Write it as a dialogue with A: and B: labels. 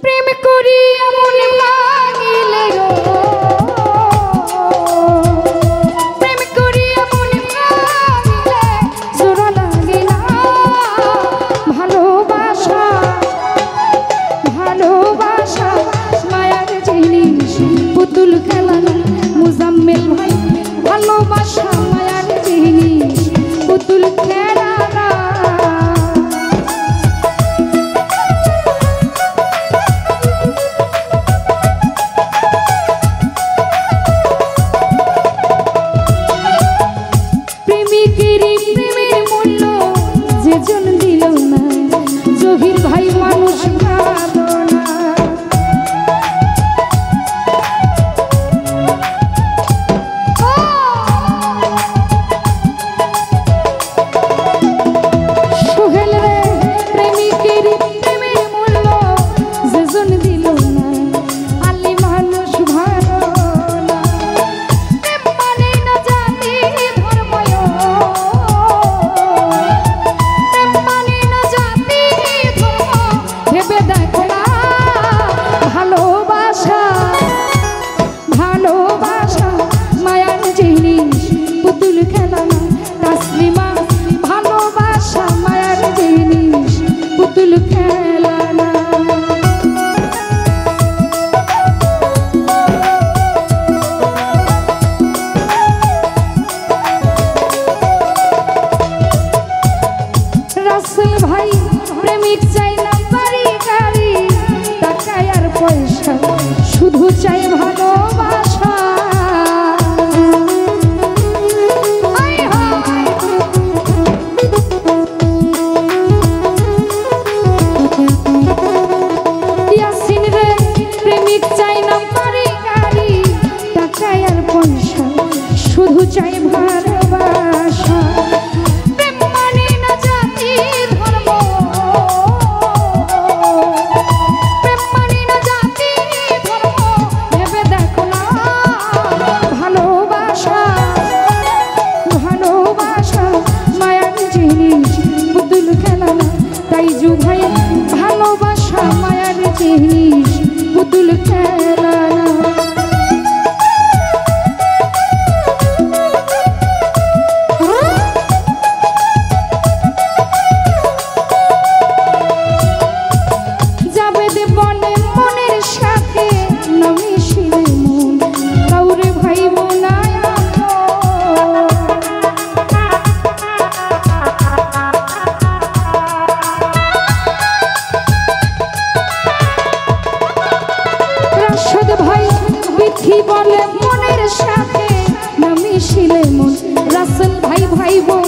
A: প্রেম করি এমন ভাঙিলে গো প্রেম করি এমন ভাঙিলে জোড়া লাগে না ভালোবাসা ভালোবাসা মায়ার জিনিস পুতুল খেলা না মুজাম্মেল ভাই ভালোবাসা মায়ার জিনিস পুতুল খেলা না শুধু চাই ভালোবাসা ইয়াসিন রে প্রেমিক চাই না বাড়ি গাড়ি টাকা আর পয়সা শুধু চাই ভালোবাসা প্রেম মানে না জাতি ধর্ম তাই যু ভাই ভালোবাসা মায়ার জিনিস পুতুল খেলা না যাবে দে বলে মনের সাথে না মিশিলে মন কাউরে ভাইব না ভাই বিথি বলে মনের সাথে না মিশিলে মন রাসেল ভাই ভাই বোন